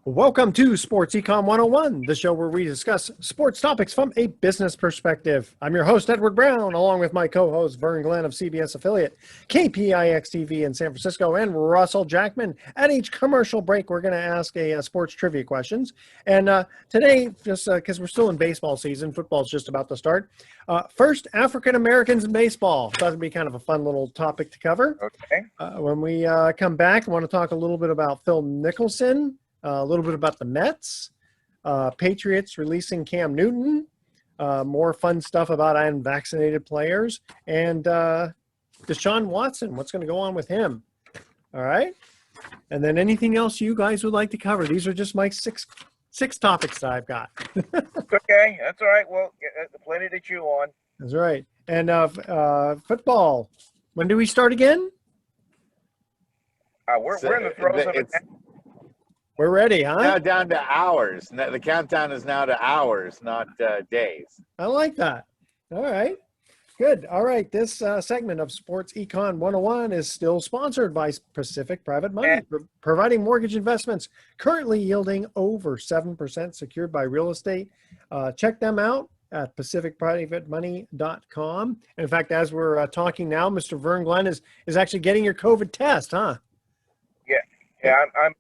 Welcome to Sports Econ 101, the show where we discuss sports topics from a business perspective. I'm your host, Edward Brown, along with my co-host, Vern Glenn of CBS affiliate KPIX-TV in San Francisco, and Russell Jackman. At each commercial break, we're going to ask a sports trivia questions. And today, just because we're still in baseball season, football's just about to start. First, African Americans in baseball. Thought it'd be kind of a fun little topic to cover. Okay. When we come back, I want to talk a little bit about Phil Mickelson. A little bit about the Mets, Patriots releasing Cam Newton, more fun stuff about unvaccinated players, and Deshaun Watson, what's going to go on with him. All right? And then anything else you guys would like to cover. These are just my six topics that I've got. Okay, that's all right. Well, plenty to chew on. That's right. And football, when do we start again? We're in the throes of it. We're ready, huh? Now down to hours. The countdown is now to hours, not days. I like that. All right. Good. All right. This segment of Sports Econ 101 is still sponsored by Pacific Private Money, providing mortgage investments currently yielding over 7% secured by real estate. Check them out at pacificprivatemoney.com. In fact, as we're talking now, Mr. Vern Glenn is actually getting your COVID test, huh? Yeah, I'm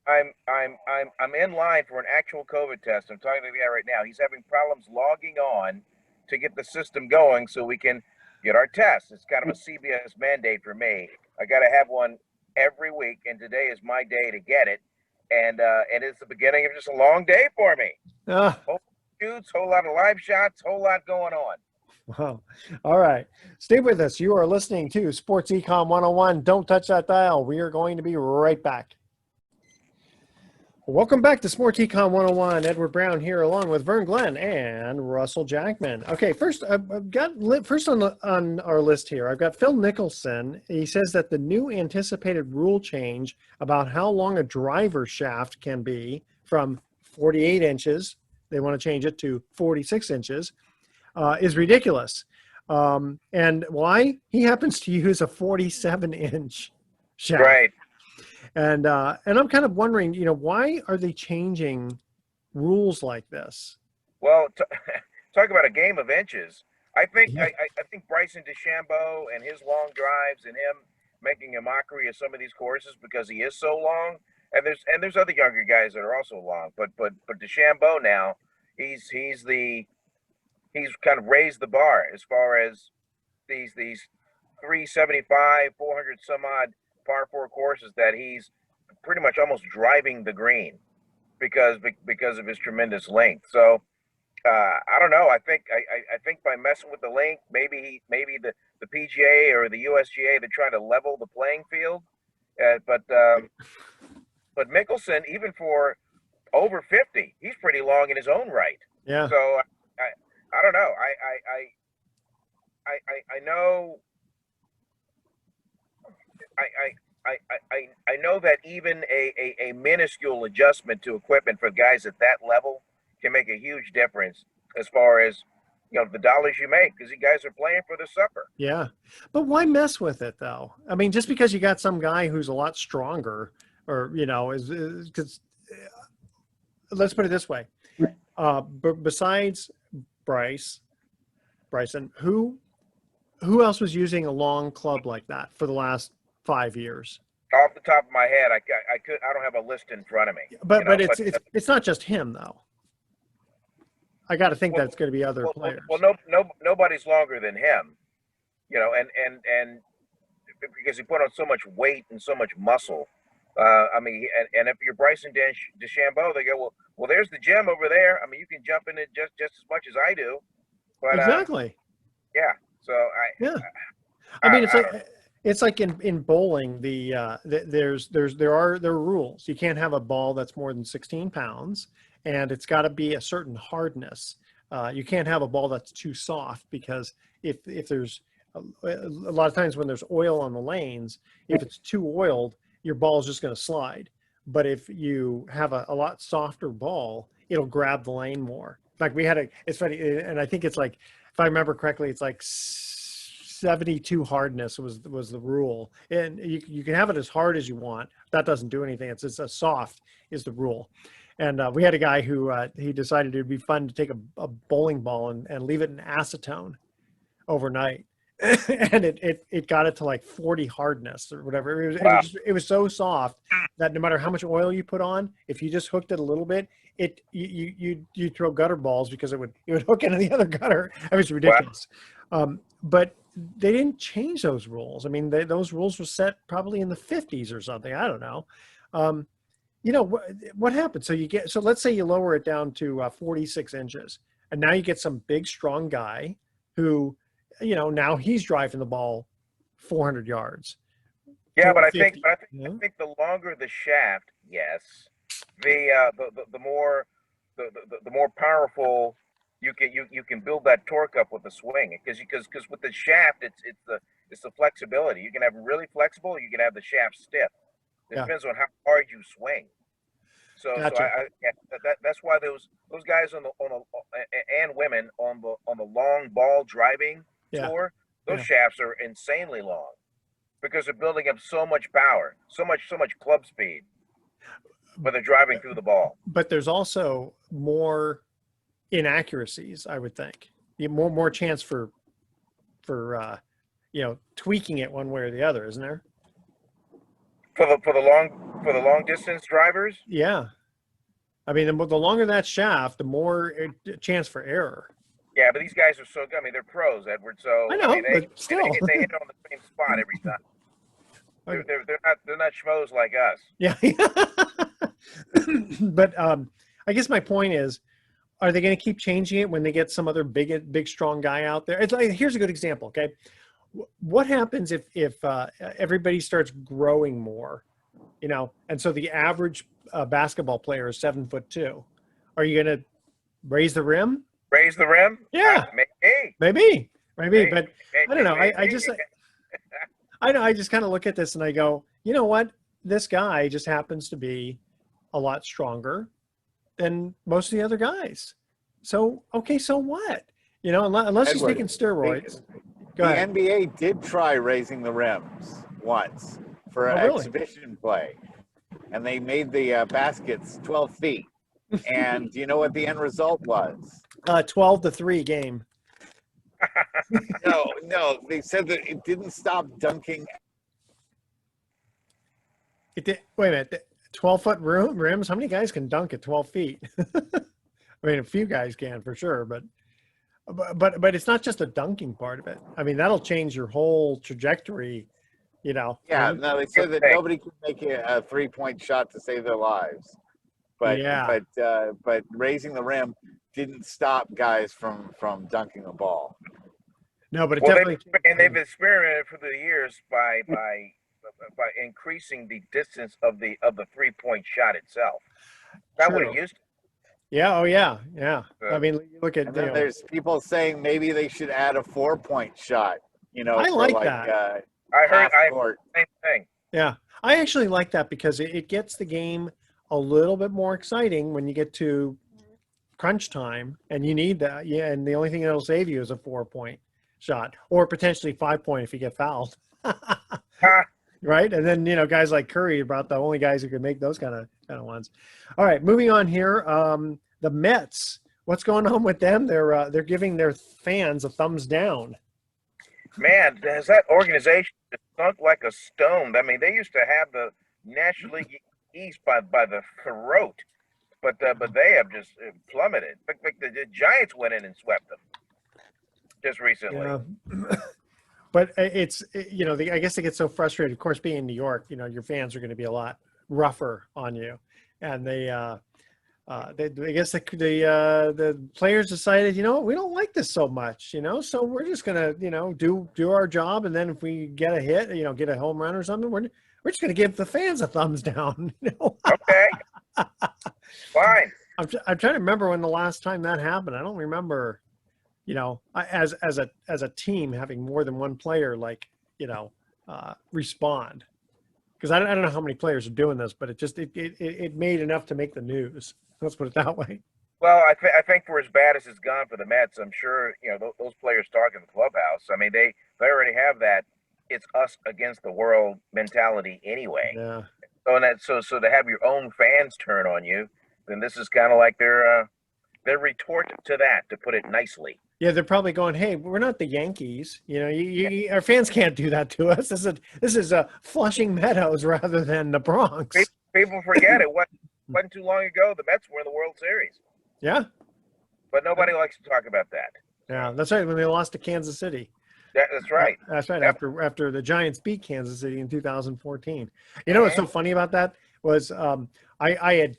in line for an actual COVID test. I'm talking to the guy right now. He's having problems logging on to get the system going so we can get our test. It's kind of a CBS mandate for me. I got to have one every week, and today is my day to get it. And it's the beginning of just a long day for me. Whole shoots, whole lot of live shots, whole lot going on. Wow. All right. Stay with us. You are listening to Sports Econ 101. Don't touch that dial. We are going to be right back. Welcome back to Sports Econ 101. Edward Brown here along with Vern Glenn and Russell Jackman. Okay, first I've got on our list here, I've got Phil Mickelson. He says that the new anticipated rule change about how long a driver shaft can be from 48 inches, they want to change it to 46 inches, is ridiculous. And why? He happens to use a 47-inch shaft. Right. And I'm kind of wondering, why are they changing rules like this? Well, talk about a game of inches. I think Bryson DeChambeau and his long drives and him making a mockery of some of these courses because he is so long. And there's other younger guys that are also long, but DeChambeau now he's kind of raised the bar as far as these 375, 400 some odd par 4 courses that he's pretty much almost driving the green because of his tremendous length. So I don't know. I think by messing with the length, maybe the PGA or the USGA, they're trying to level the playing field. But Mickelson, even for over 50, he's pretty long in his own right. Yeah. So I don't know. I know. I know that even a minuscule adjustment to equipment for guys at that level can make a huge difference as far as the dollars you make, because you guys are playing for the supper. Yeah, but why mess with it though? I mean, just because you got some guy who's a lot stronger, or is because let's put it this way, but besides Bryson, who else was using a long club like that for the last 5 years? Off the top of my head, I don't have a list in front of me. But it's not just him though. I got to think that's going to be other players. Well, nobody's longer than him, and because he put on so much weight and so much muscle. I mean, and if you're Bryson DeChambeau, they go, well, there's the gym over there. I mean, you can jump in it just as much as I do. But exactly. Yeah. So I mean, it's like in bowling. There are rules. You can't have a ball that's more than 16 pounds, and it's got to be a certain hardness. You can't have a ball that's too soft, because if there's a lot of times when there's oil on the lanes, if it's too oiled, your ball is just going to slide. But if you have a lot softer ball, it'll grab the lane more. In fact, it's funny, and I think it's like, if I remember correctly, it's like 72 hardness was the rule. And you can have it as hard as you want. That doesn't do anything. It's a soft is the rule. And we had a guy who he decided it would be fun to take a bowling ball and leave it in acetone overnight. And it got it to like 40 hardness or whatever. Wow. It was so soft that no matter how much oil you put on, if you just hooked it a little bit, you throw gutter balls because it would hook into the other gutter. It was ridiculous. Wow. But they didn't change those rules. I mean, those rules were set probably in the 50s or something. I don't know. You know, what happened? So let's say you lower it down to 46 inches, and now you get some big, strong guy who, you know, now he's driving the ball 400 yards. Yeah, but I 450, think, I you know? think the longer the shaft, yes, the more the more powerful you can build that torque up with the swing, because with the shaft it's the flexibility. You can have really flexible, you can have the shaft stiff. It Yeah. depends on how hard you swing. So Gotcha. that's why those guys on the and women on the long ball driving Yeah. tour, those Yeah. shafts are insanely long because they're building up so much power, so much club speed when they're driving through the ball. But there's also more inaccuracies, I would think. More chance for you know, tweaking it one way or the other, isn't there? For the long distance drivers, Yeah. I mean, the longer that shaft, the more chance for error. yeah, but these guys are so good. I mean, they're pros, Edward. So I know, mean, but still. they hit it on the same spot every time. They're not schmoes like us. Yeah. But I guess my point is, are they going to keep changing it when they get some other big strong guy out there? It's like, here's a good example. Okay, what happens if everybody starts growing more, you know, and so the average basketball player is 7'2"? Are you going to raise the rim? Raise the rim? Yeah, maybe. But I don't know. I just kind of look at this and I go, you know what? This guy just happens to be a lot stronger than most of the other guys. So, okay, so what? You know, unless he's Edward, taking steroids. The NBA did try raising the rims once for Oh, really? exhibition play, and they made the baskets 12 feet. And do you know what the end result was? 12-3 game. No, they said that it didn't stop dunking. It did, wait a minute. 12-foot rims. How many guys can dunk at 12 feet? I mean, a few guys can for sure, but it's not just the dunking part of it. I mean, that'll change your whole trajectory, you know. Yeah, no, they said that nobody can make a 3-point shot to save their lives. But Yeah. but raising the rim didn't stop guys from dunking a ball. No, but it Well, definitely. they've experimented for the years by increasing the distance of the 3-point shot itself. Not what it used to. Yeah. Oh, yeah. Yeah. I mean, you look at. And then there's people saying maybe they should add a 4-point shot. You know, I for like that. I heard court. same thing. Yeah, I actually like that because it gets the game a little bit more exciting when you get to crunch time, and you need that. Yeah, and the only thing that'll save you is a 4-point shot, or potentially 5-point if you get fouled. Right, and then, you know, guys like Curry are about the only guys who can make those kind of ones. All right, moving on here. The Mets. What's going on with them? They're giving their fans a thumbs down. Man, has that organization sunk like a stone? I mean, they used to have the National League East by the throat, but they have just plummeted. The Giants went in and swept them just recently. Yeah. But it's, you know, I guess they get so frustrated. Of course, being in New York, you know, your fans are going to be a lot rougher on you, and I guess the players decided, you know, we don't like this so much, you know, so we're just gonna, you know, do our job, and then if we get a hit, you know, get a home run or something, we're just gonna give the fans a thumbs down. You know? Okay, fine. I'm trying to remember when the last time that happened. I don't remember, you know, as a team having more than one player, like, you know, respond, because I don't know how many players are doing this, but it made enough to make the news. Let's put it that way. Well, I think for as bad as it's gone for the Mets, I'm sure, you know, those players talk in the clubhouse. I mean, they already have that it's us against the world mentality anyway. Yeah. So to have your own fans turn on you, And this is kind of like their retort to that, to put it nicely. Yeah, they're probably going, "Hey, we're not the Yankees. You know, our fans can't do that to us. This is Flushing Meadows rather than the Bronx." People forget it. Wasn't too long ago the Mets were in the World Series. Yeah, but nobody likes to talk about that. Yeah, that's right. When they lost to Kansas City. That's right. That's right. Yep. After the Giants beat Kansas City in 2014. You know what's so funny about that was I had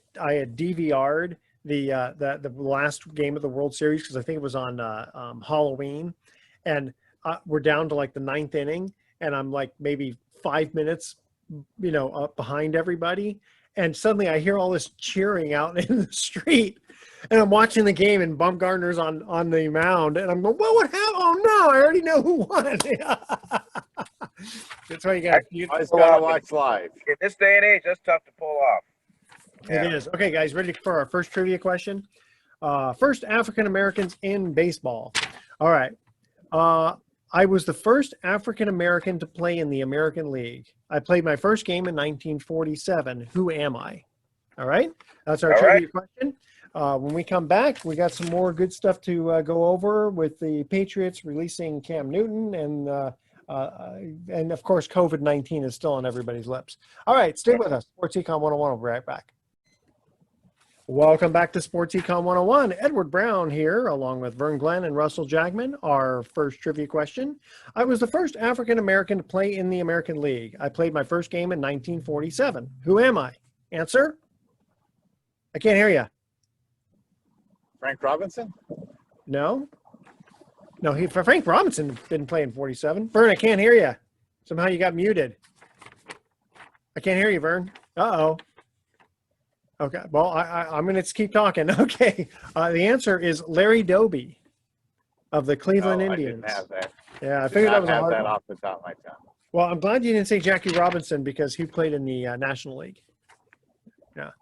DVR'd the last game of the World Series because I think it was on Halloween, and we're down to like the ninth inning, and I'm like maybe 5 minutes, up behind everybody, and suddenly I hear all this cheering out in the street. And I'm watching the game, and Bumgarner's on the mound, and I'm going, "Well, what happened? Oh no, I already know who won." That's why you always gotta watch live. In this day and age, that's tough to pull off. It is. Okay, guys, ready for our first trivia question? First African Americans in baseball. All right. I was the first African American to play in the American League. I played my first game in 1947. Who am I? All right. That's our trivia question. When we come back, we got some more good stuff to go over with the Patriots releasing Cam Newton, and of course, COVID-19 is still on everybody's lips. All right, stay with us. Sports Econ 101. We'll be right back. Welcome back to Sports Econ 101. Edward Brown here, along with Vern Glenn and Russell Jackman. Our first trivia question. I was the first African American to play in the American League. I played my first game in 1947. Who am I? Answer? I can't hear you. Frank Robinson? No, Frank Robinson didn't play in 47. Vern, I can't hear you. Somehow you got muted. I can't hear you, Vern. Uh-oh. Okay, well, I'm going to keep talking. Okay, the answer is Larry Doby of the Cleveland Indians. I didn't have that. Yeah, I figured that was a hard one. Off the top of my tongue. Well, I'm glad you didn't say Jackie Robinson because he played in the National League. Yeah.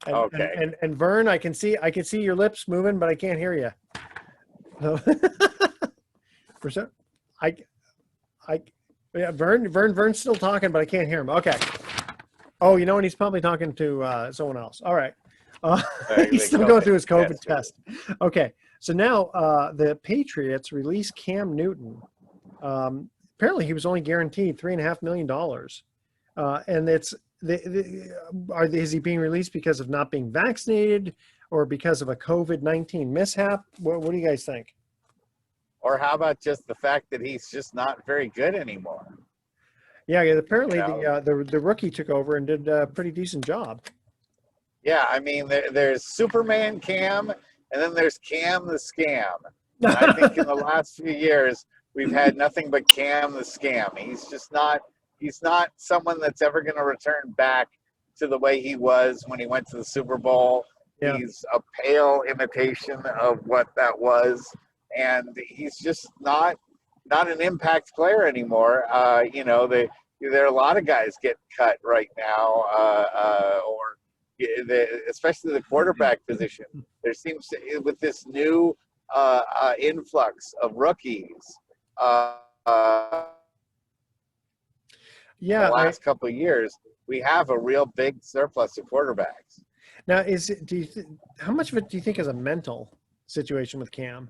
And, Okay. And Vern, I can see your lips moving, but I can't hear you. So, Vern's still talking, but I can't hear him. Okay. Oh, you know what? He's probably talking to someone else. All right. He's still going through his COVID test. Okay. So now the Patriots released Cam Newton. Apparently, he was only guaranteed $3.5 million, and it's. Is he being released because of not being vaccinated or because of a COVID-19 mishap? What do you guys think? Or how about just the fact that he's just not very good anymore? Yeah, apparently the rookie took over and did a pretty decent job. Yeah, I mean, there's Superman Cam, and then there's Cam the Scam. And I think in the last few years, we've had nothing but Cam the Scam. He's not someone that's ever going to return back to the way he was when he went to the Super Bowl. Yeah. He's a pale imitation of what that was, and he's just not an impact player anymore. There are a lot of guys getting cut right now, especially the quarterback position. There seems to, with this new influx of rookies. Yeah, the last couple of years, we have a real big surplus of quarterbacks. Now, how much of it do you think is a mental situation with Cam?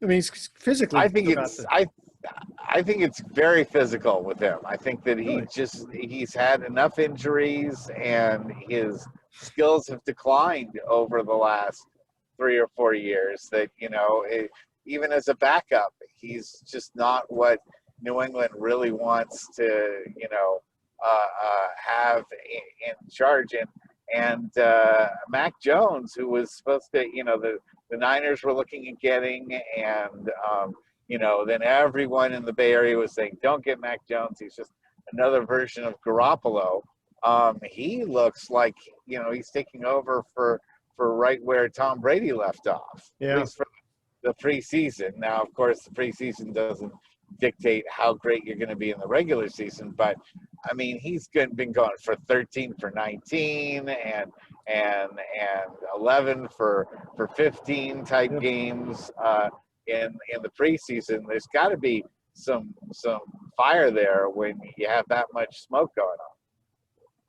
I mean, he's physically. I think it's very physical with him. I think that he's had enough injuries and his skills have declined over the last 3 or 4 years that, even as a backup, he's just not what New England really wants to, have in charge. And Mac Jones, who was supposed to, the Niners were looking at getting, and, then everyone in the Bay Area was saying, don't get Mac Jones. He's just another version of Garoppolo. He looks like, he's taking over for right where Tom Brady left off, at least for the preseason. Now, of course, the preseason doesn't dictate how great you're going to be in the regular season, but I mean, he's been going for 13 for 19 and 11 for 15 type games in the preseason. There's got to be some fire there when you have that much smoke going on.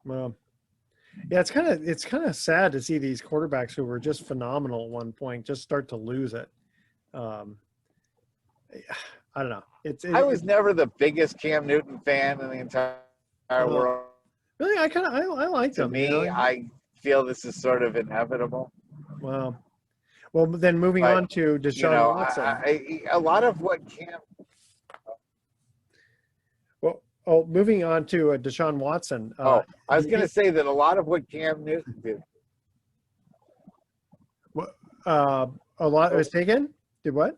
Well, Yeah, it's kind of sad to see these quarterbacks who were just phenomenal at one point just start to lose it. Um, I don't know. I was never the biggest Cam Newton fan in the entire uh, world. really, I liked To him. me, I feel this is sort of inevitable. Well, then moving But on to you Deshaun know, Watson. a lot of what Cam. Moving on to Deshaun Watson. I was going to say that a lot of what Cam Newton did. A lot was taken. Did what?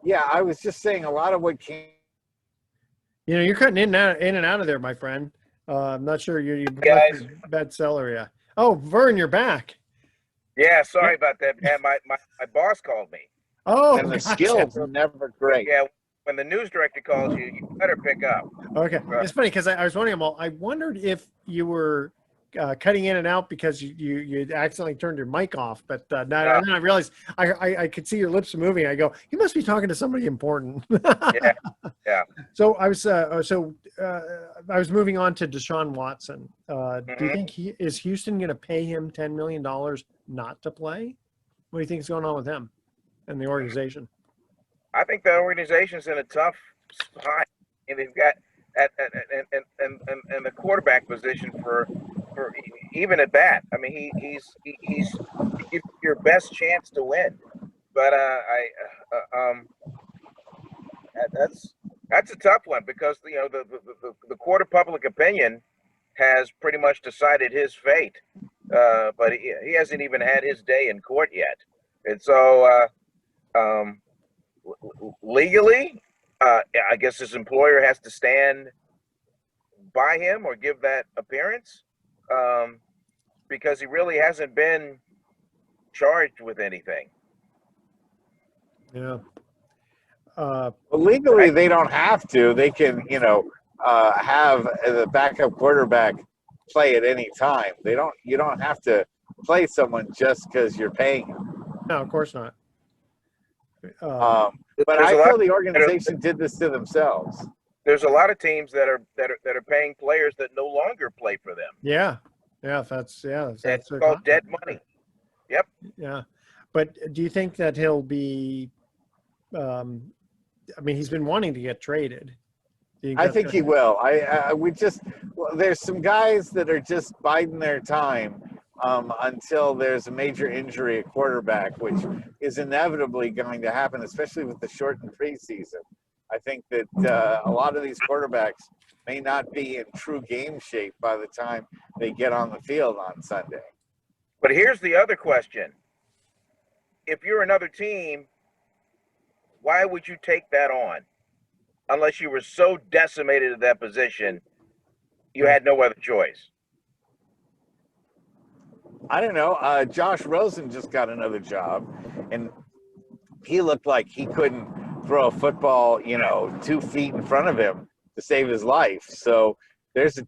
Yeah, I was just saying a lot of what Cam. You're cutting in and out of there, my friend. I'm not sure you Guys. bad cell area. Oh, Vern, you're back. Yeah, sorry about that. And my boss called me. Oh, And the gotcha. skills are never great. Yeah, when the news director calls you, you better pick up. Okay, it's funny because I was wondering. Well, I wondered if you were cutting in and out because you accidentally turned your mic off, but then I realized I could see your lips moving. I go, you must be talking to somebody important. Yeah. So I was moving on to Deshaun Watson. Do you think is Houston going to pay him $10 million not to play? What do you think is going on with him and the organization? I think the organization's in a tough spot, and they've got and the quarterback position for even at that. I mean, he gives you your best chance to win, but that's a tough one because the court of public opinion has pretty much decided his fate, but he hasn't even had his day in court yet, and so legally, I guess his employer has to stand by him or give that appearance, because he really hasn't been charged with anything. Yeah. Well, legally, they don't have to. They can, have the backup quarterback play at any time. You don't have to play someone just because you're paying him. No, of course not. But I feel the organization did this to themselves. There's a lot of teams that are paying players that no longer play for them. Yeah, that's called dead money. Yep. Yeah, but do you think that he'll be? I mean, he's been wanting to get traded. I think he will. There's some guys that are just biding their time until there's a major injury at quarterback, which is inevitably going to happen, especially with the shortened preseason. I think that a lot of these quarterbacks may not be in true game shape by the time they get on the field on Sunday. But here's the other question. If you're another team, why would you take that on? Unless you were so decimated at that position, you had no other choice. I don't know. Josh Rosen just got another job, and he looked like he couldn't throw a football, 2 feet in front of him to save his life. So there's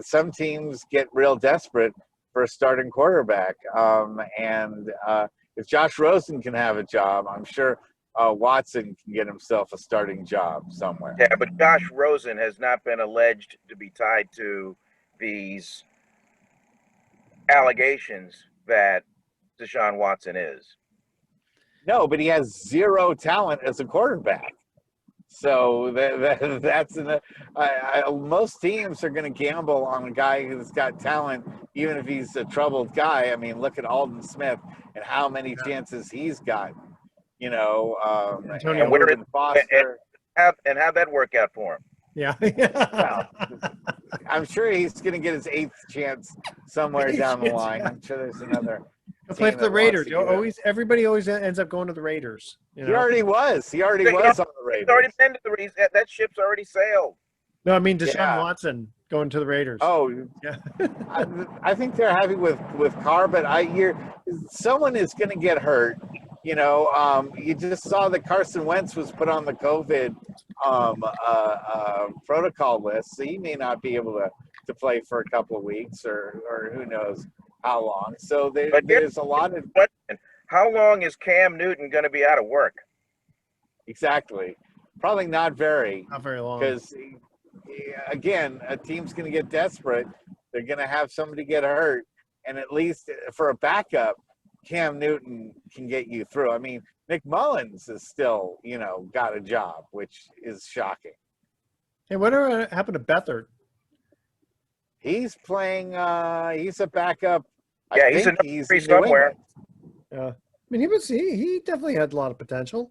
some teams get real desperate for a starting quarterback. And if Josh Rosen can have a job, I'm sure Watson can get himself a starting job somewhere. Yeah, but Josh Rosen has not been alleged to be tied to these allegations that Deshaun Watson is. No, but he has zero talent as a quarterback. So that's most teams are going to gamble on a guy who's got talent, even if he's a troubled guy. I mean, look at Aldon Smith and how many chances he's got. And Logan Foster. And how'd that work out for him? Yeah. Well, I'm sure he's going to get his 8th chance somewhere down the line. I'm sure there's another. He'll play for the Raiders. Everybody always ends up going to the Raiders. He already was. He already was on the Raiders. He's already been to the Raiders. That ship's already sailed. No, I mean Deshaun Watson going to the Raiders. Oh, yeah. I think they're happy with Carr, but I hear someone is going to get hurt. You just saw that Carson Wentz was put on the COVID protocol list, so he may not be able to play for a couple of weeks or who knows how long. So there's a lot of question. How long is Cam Newton going to be out of work? Exactly. Probably not very long. Because, again, a team's going to get desperate They're going to have somebody get hurt, and at least for a backup, Cam Newton can get you through. I mean, Nick Mullins is still, got a job, which is shocking. Hey, whatever happened to Beathard? He's playing. He's a backup. Yeah, He's in in somewhere. Yeah, I mean, he definitely had a lot of potential.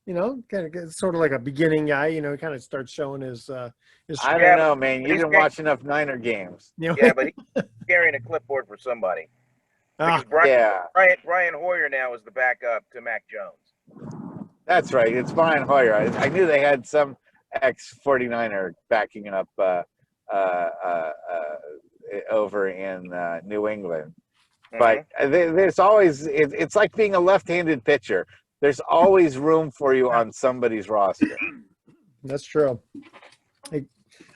Kind of sort of like a beginning guy. Kind of starts showing his. I don't know, man. You didn't watch enough Niner games. Yeah, but he's carrying a clipboard for somebody. Because Brian Hoyer now is the backup to Mac Jones. That's right. It's Brian Hoyer. I knew they had some ex-49er backing up over in New England. But there's always, it's like being a left-handed pitcher. There's always room for you on somebody's roster. That's true. Hey,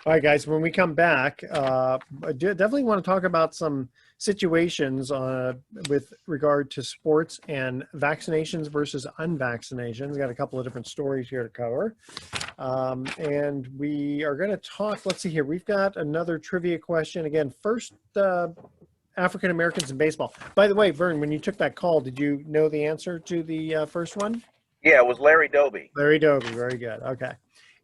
all right, guys, when we come back, I definitely want to talk about some situations with regard to sports and vaccinations versus unvaccinations. Got a couple of different stories here to cover. And we are going to talk, let's see here. We've got another trivia question. Again, first, African Americans in baseball. By the way, Vern, when you took that call, did you know the answer to the first one? Yeah, it was Larry Doby. Larry Doby, very good. Okay.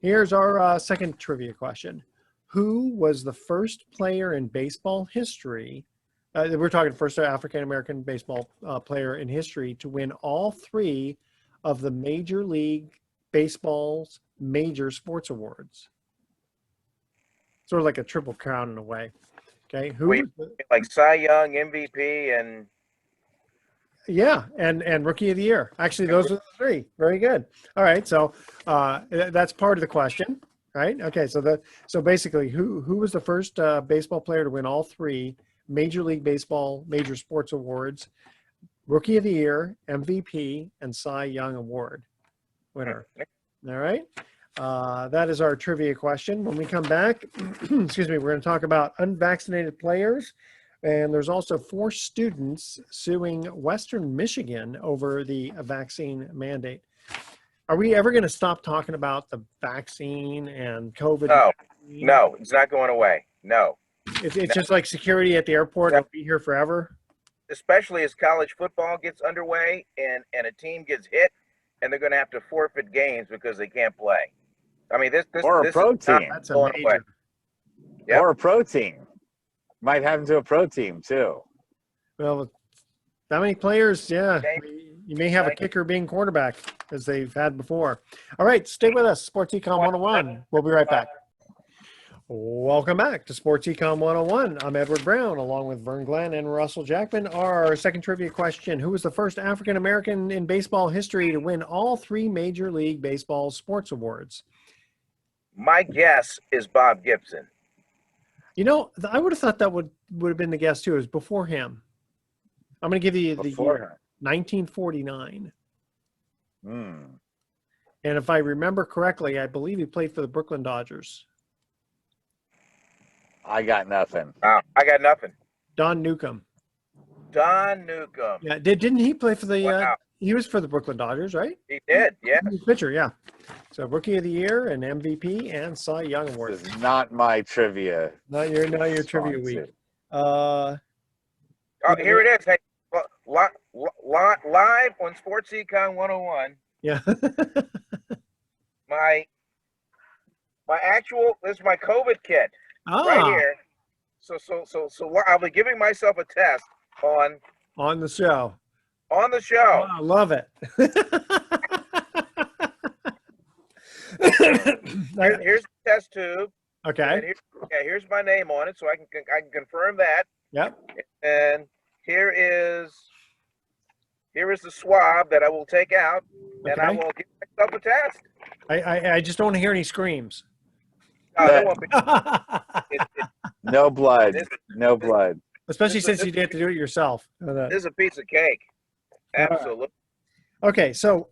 Here's our second trivia question. Who was the first player in baseball history? We're talking first African American baseball player in history to win all three of the Major League Baseball's major sports awards. Sort of like a triple crown in a way. Okay, like Cy Young, MVP, and and Rookie of the Year. Actually, those are the three. Very good. All right, so that's part of the question, right? Okay, so basically, who was the first baseball player to win all three Major League Baseball major sports awards? Rookie of the Year, MVP, and Cy Young Award winner. All right. That is our trivia question. When we come back, excuse me, we're going to talk about unvaccinated players. And there's also 4 students suing Western Michigan over the vaccine mandate. Are we ever going to stop talking about the vaccine and COVID? No, it's not going away. No. It's just like security at the airport. It'll be here forever. Especially as college football gets underway and a team gets hit and they're going to have to forfeit games because they can't play. I mean, this or a pro team. That's a major. Yep. Or a pro team. Might happen to a pro team too. Well, that many players, yeah. You may have a kicker being quarterback as they've had before. All right, stay with us. Sports Econ 101. We'll be right back. Welcome back to Sports Econ 101. I'm Edward Brown, along with Vern Glenn and Russell Jackman. Our second trivia question: who was the first African American in baseball history to win all 3 Major League Baseball sports awards? My guess is Bob Gibson. I would have thought that would have been the guess too. It was before him. I'm going to give you the year, 1949. And if I remember correctly, I believe he played for the Brooklyn Dodgers. I got nothing. I got nothing. Don Newcomb. Yeah, didn't he play for the? He was for the Brooklyn Dodgers, right? He did. Yeah. He was a pitcher, yeah. So Rookie of the Year and MVP and Cy Young Award. This is not my trivia. Not your trivia week. Here it is. Hey, live on Sports Econ 101. Yeah. my actual, this is my COVID kit right here. So I'll be giving myself a test on the show. On the show. Oh, I love it. Here's the test tube. Okay. Here's my name on it, so I can confirm that. Yep. And here is the swab that I will take out, and I will give myself a test. I just don't want to hear any screams. No, that won't be. No blood. No blood. Especially since you did to do it yourself. This is a piece of cake. Absolutely. Okay, so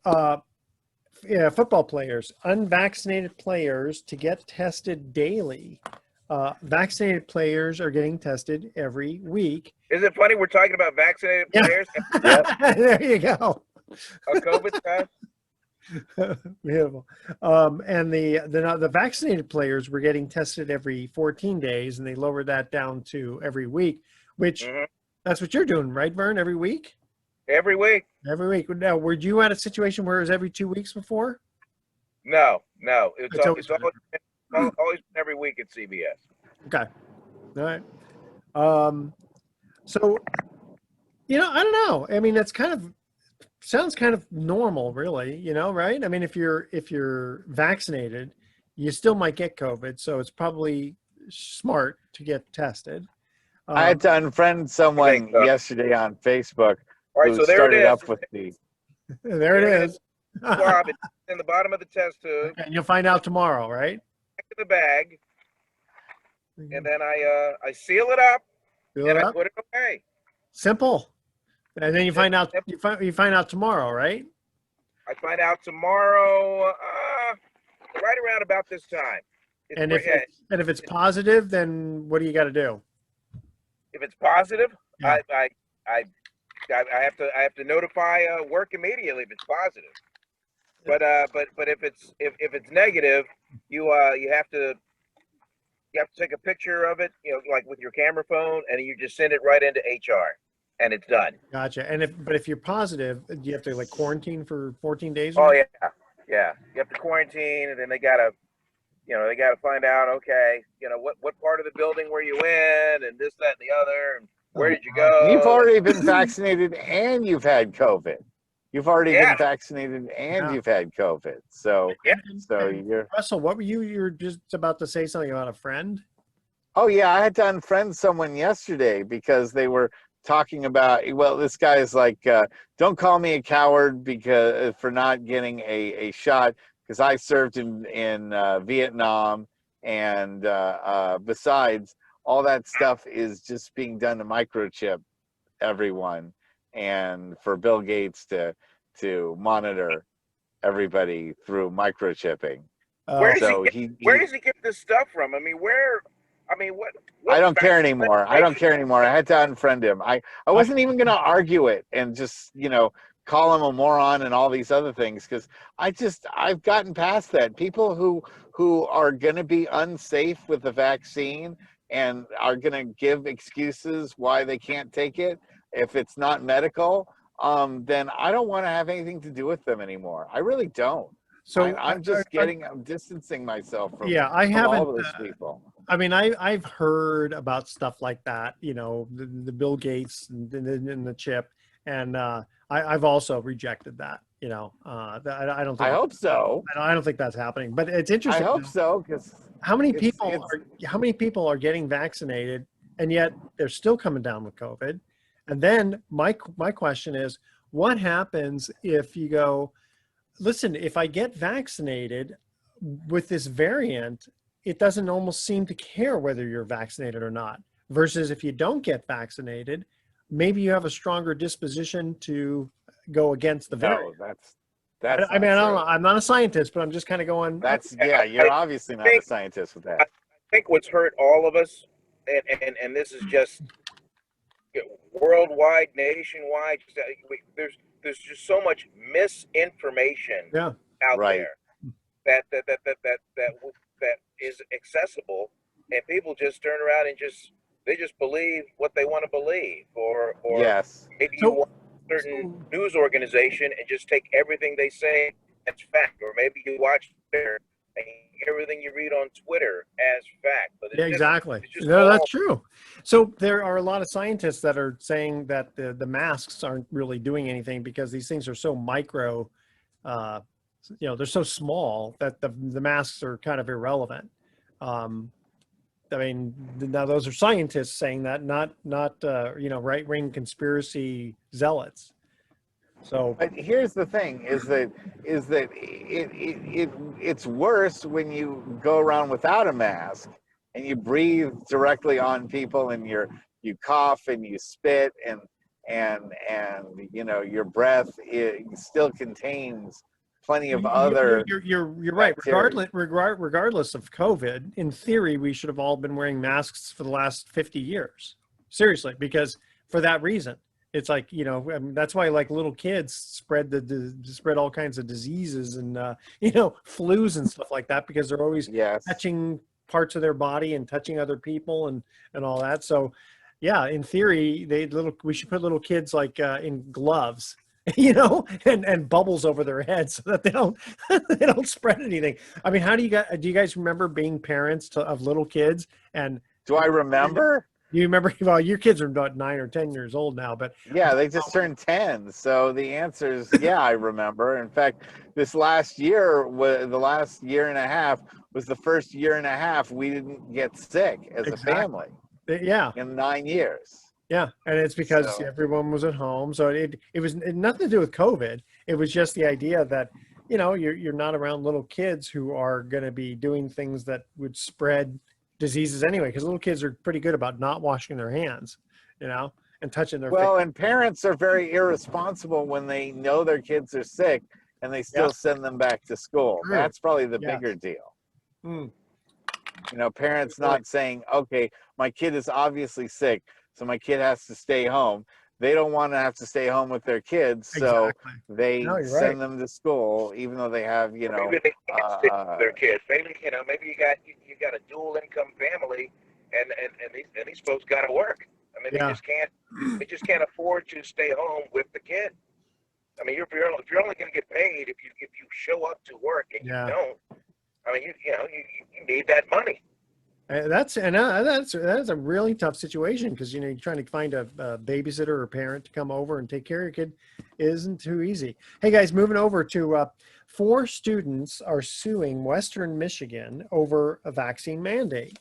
football players, unvaccinated players to get tested daily. Vaccinated players are getting tested every week. Is it funny we're talking about vaccinated players? There you go. A COVID test? Beautiful. And the vaccinated players were getting tested every 14 days, and they lowered that down to every week, which Hmm. that's what you're doing, right, Vern? Every week? Every week. Every week. Now, were you at a situation where it was every 2 weeks before? No, no. It's It's always always been every week at CBS. okay. All right. So, I don't know. I mean, it's sounds kind of normal, really, right? I mean, if you're vaccinated, you still might get COVID, so it's probably smart to get tested. I had to unfriend someone so. yesterday on Facebook All right, who so there it started is. up with the. There it is. Swab it in the bottom of the test tube. And you'll find out tomorrow, right? Back in the bag, and then I seal it up Fill and it I up. put it away. Simple. And then you find out you find out tomorrow, right? I find out tomorrow, right around about this time. And if it's positive, then what do you got to do? If it's positive, Yeah. I have to notify work immediately if it's positive. But if it's negative, you have to take a picture of it, like with your camera phone, and you just send it right into HR, and it's done. Gotcha. And if you're positive, do you have to like quarantine for 14 days? Oh yeah. You have to quarantine, and then they gotta find out, okay, what part of the building were you in, and this, that, and the other, and where did you go? You've already been vaccinated and you've had COVID. You've already been vaccinated and you've had COVID. So, you're. Russell, what were you were just about to say something about a friend? Oh yeah, I had to unfriend someone yesterday because they were talking about, well, this guy is like, don't call me a coward because for not getting a shot, because I served in Vietnam, and besides, all that stuff is just being done to microchip everyone, and for Bill Gates to monitor everybody through microchipping. Where does he get this stuff from? I mean, what I don't care anymore. I don't care anymore. I had to unfriend him. I wasn't even going to argue it and just, call him a moron and all these other things, because I've gotten past that. People who are going to be unsafe with the vaccine and are going to give excuses why they can't take it if it's not medical, then I don't want to have anything to do with them anymore. I really don't. So I'm distancing myself from, all those people. I mean, I've heard about stuff like that, the Bill Gates and the chip, and I've also rejected that. I don't think. I hope so. I don't think that's happening, but it's interesting. I hope so, because how many people are getting vaccinated and yet they're still coming down with COVID? And then my question is, what happens if you go, listen, if I get vaccinated with this variant, it doesn't almost seem to care whether you're vaccinated or not, versus if you don't get vaccinated, maybe you have a stronger disposition to go against the variant. That's I mean, I don't know. I'm not a scientist, but I'm just kind of going. You're obviously not a scientist with that. I think what's hurt all of us, and this is just worldwide, nationwide. There's just so much misinformation out there that is accessible, and people just turn around and they just believe what they want to believe, or maybe you watch a certain news organization and just take everything they say as fact, or maybe you watch everything you read on Twitter as fact. But exactly. No, that's true. So there are a lot of scientists that are saying that the masks aren't really doing anything because these things are so micro, they're so small that the masks are kind of irrelevant. I mean, now those are scientists saying that, not right-wing conspiracy zealots. So, but here's the thing: is that it's worse when you go around without a mask and you breathe directly on people, and you cough and you spit, and your breath still contains plenty of other. You're right. Regardless of COVID, in theory, we should have all been wearing masks for the last 50 years. Seriously, because for that reason, It's like, you know, I mean, that's why like little kids spread all kinds of diseases and, you know, flus and stuff like that, because they're always Yes. touching parts of their body and touching other people and all that. So yeah, in theory, we should put little kids like in gloves, you know, and bubbles over their heads so that they don't they don't spread anything. I mean, do you guys remember being parents of little kids? And Do I remember? you remember, well, your kids are about 9 or 10 years old now, but Yeah, they just turned 10. So the answer is yeah, I remember. In fact, this last year, the last year and a half was the first year and a half we didn't get sick as a family yeah, in 9 years. yeah. And it's because So- everyone was at home. So it was nothing to do with COVID. It was just the idea that, you know, you're not around little kids who are going to be doing things that would spread diseases anyway, because little kids are pretty good about not washing their hands, you know, and touching their Well, face. and parents are very irresponsible when they know their kids are sick and they still send them back to school. True. That's probably the Yes. bigger deal. Mm. You know, parents Good point. not saying, okay, my kid is obviously sick, so my kid has to stay home. They don't want to have to stay home with their kids, so Exactly. they No, you're send right. them to school, even though they have, you know, Maybe they can't stick with their kids. Maybe, you know, maybe you got a dual income family, and these folks got to work. I mean, Yeah. they just can't afford to stay home with the kid. I mean, if you're only going to get paid if you show up to work and Yeah. you don't, I mean, you need that money. That's a really tough situation, because, you know, you're trying to find a babysitter or parent to come over and take care of your kid isn't too easy. Hey guys, moving over to 4 students are suing Western Michigan over a vaccine mandate.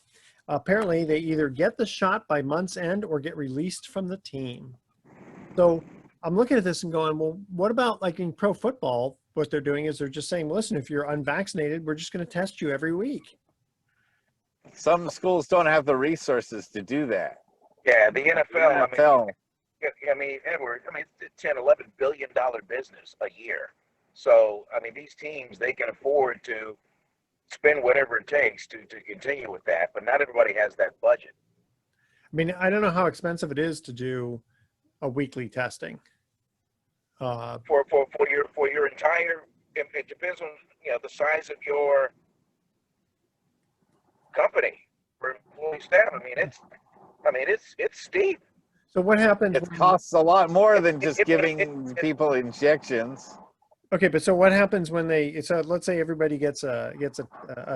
Apparently, they either get the shot by month's end or get released from the team. So I'm looking at this and going, well, what about like in pro football? What they're doing is they're just saying, listen, if you're unvaccinated, we're just going to test you every week. some schools don't have the resources to do that. Yeah, the NFL. NFL. I mean, Edward. I mean, it's $10-11 billion business a year. So, I mean, these teams, they can afford to spend whatever it takes to continue with that, but not everybody has that budget. I mean, I don't know how expensive it is to do a weekly testing. For your entire, it depends on, you know, the size of your company or employee staff. I mean, it's steep. So what happens? It costs a lot more than just giving people injections. Okay, but so what happens when so let's say everybody gets a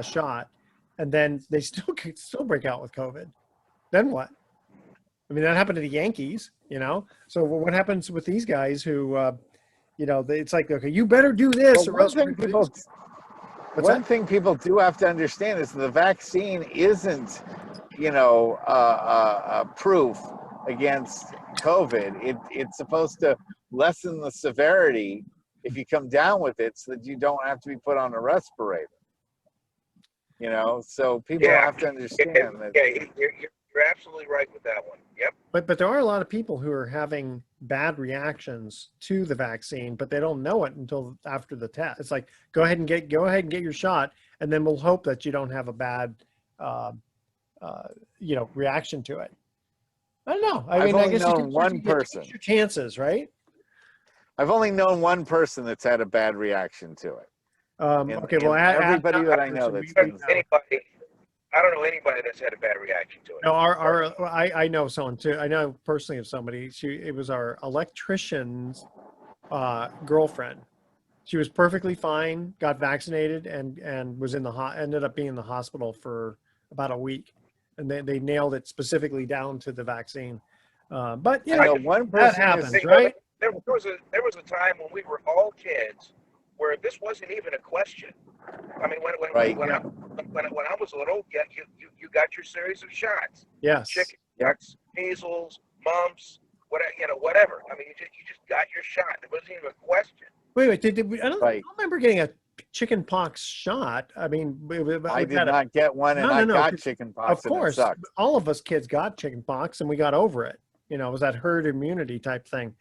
shot, and then they still break out with COVID. Then what? I mean, that happened to the Yankees, you know. So what happens with these guys who, you know, it's like, okay, you better do this, Well, or else one thing people do have to understand is the vaccine isn't, you know, proof against COVID. It's supposed to lessen the severity if you come down with it, so that you don't have to be put on a respirator. You know, so people have to understand that. Yeah, you're absolutely right with that one. Yep. But there are a lot of people who are having bad reactions to the vaccine, but they don't know it until after the test. It's like, go ahead and get your shot, and then we'll hope that you don't have a bad, you know, reaction to it. I don't know. I mean, I guess known one person. Your chances, right? I've only known one person that's had a bad reaction to it. Okay, well, everybody that I know that's anybody. I don't know anybody that's had a bad reaction to it. No, I know someone too. I know personally of somebody. It was our electrician's girlfriend. She was perfectly fine, got vaccinated, and was ended up being in the hospital for about a week, and they nailed it specifically down to the vaccine. But you know, one person that happens, right? There was a time when we were all kids where this wasn't even a question. I mean, when I was little, yeah, you got your series of shots. Yes. Chicken pox, measles, mumps, whatever. I mean, you just got your shot. It wasn't even a question. Wait. I don't remember getting a chicken pox shot. I mean, I did not get one, and I got chicken pox. Of course, all of us kids got chicken pox, and we got over it. You know, it was that herd immunity type thing.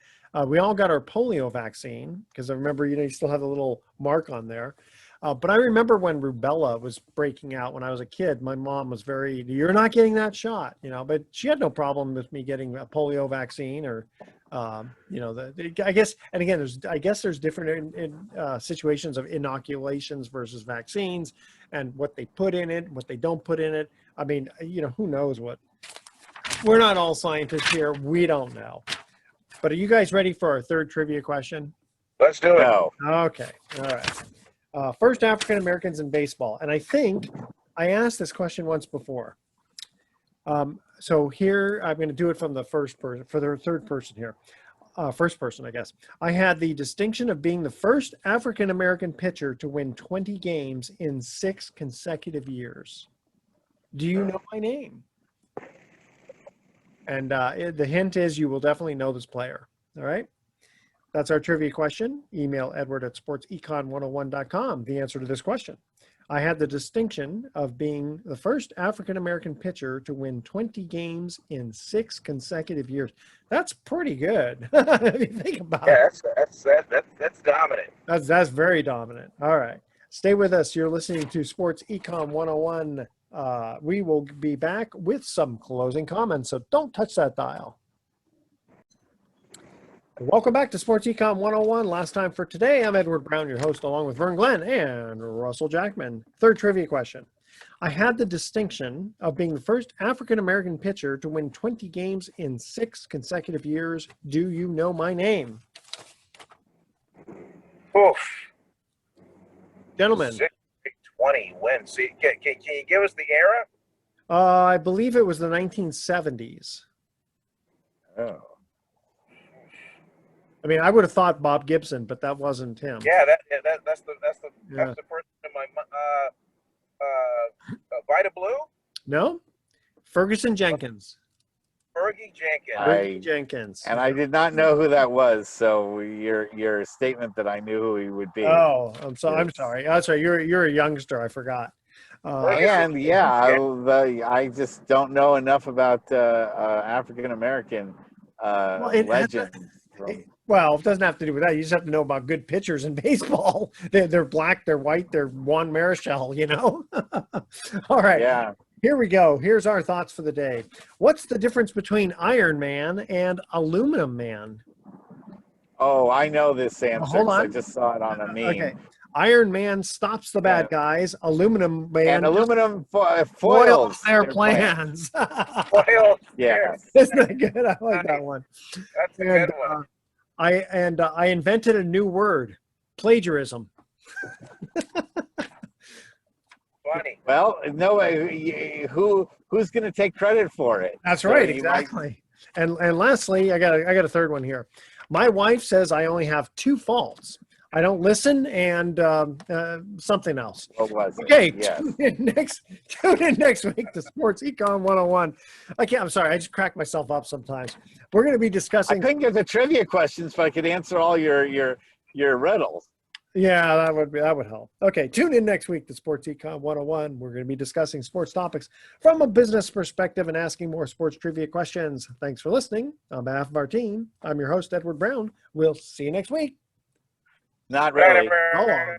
We all got our polio vaccine, because I remember, you know, you still have a little mark on there. But I remember when rubella was breaking out when I was a kid, my mom was you're not getting that shot, you know, but she had no problem with me getting a polio vaccine or You know, I guess, and again, there's different situations of inoculations versus vaccines, and what they put in it, what they don't put in it. I mean, you know, who knows what? We're not all scientists here. We don't know. But are you guys ready for our third trivia question? Let's do it. No. Okay. All right. First African Americans in baseball. And I think I asked this question once before. So here, I'm going to do it from the first person, for the third person here. First person, I guess. I had the distinction of being the first African American pitcher to win 20 games in 6 consecutive years. Do you know my name? And the hint is you will definitely know this player. All right. That's our trivia question. Email edward@sportsecon101.com the answer to this question. I had the distinction of being the first African-American pitcher to win 20 games in 6 consecutive years. That's pretty good. If you think about it. That's dominant. That's very dominant. All right. Stay with us. You're listening to Sports Econ 101. We will be back with some closing comments, so don't touch that dial. Welcome back to Sports Econ 101. Last time for today, I'm Edward Brown, your host, along with Vern Glenn and Russell Jackman. Third trivia question. I had the distinction of being the first African-American pitcher to win 20 games in 6 consecutive years. Do you know my name? Oof. Gentlemen. 20 wins. See, can you give us the era? I believe it was the 1970s. Oh. I mean, I would have thought Bob Gibson, but that wasn't him. Yeah, that's the person in my Vita Blue. No, Ferguson Jenkins. Fergie Jenkins. Fergie Jenkins. And I did not know who that was, so your statement that I knew who he would be. Oh, I'm sorry. I'm sorry. You're a youngster. I forgot. And yeah, I just don't know enough about African American legends. Well, it doesn't have to do with that. You just have to know about good pitchers in baseball. They're black, they're white, they're Juan Marichal, you know? All right. Yeah. Here we go. Here's our thoughts for the day. What's the difference between Iron Man and Aluminum Man? Oh, I know this answer. Hold on. I just saw it on a meme. Okay. Iron Man stops the bad guys. Aluminum Man and aluminum foils their plans. Foils. Yeah. Isn't that good? I like that one. That's a good one. I invented a new word, plagiarism. Funny. Well, no, who's going to take credit for it? That's So right, you exactly. And lastly, I got a third one here. My wife says I only have 2 faults. I don't listen and something else. What was it? Okay, Yes. tune in next week to Sports Econ 101. I'm sorry, I just crack myself up sometimes. We're going to be I discussing. couldn't get the trivia questions, but I could answer all your riddles. Yeah, that would help. Okay, tune in next week to Sports Econ 101. We're going to be discussing sports topics from a business perspective and asking more sports trivia questions. Thanks for listening. On behalf of our team, I'm your host, Edward Brown. We'll see you next week. Not really. How long?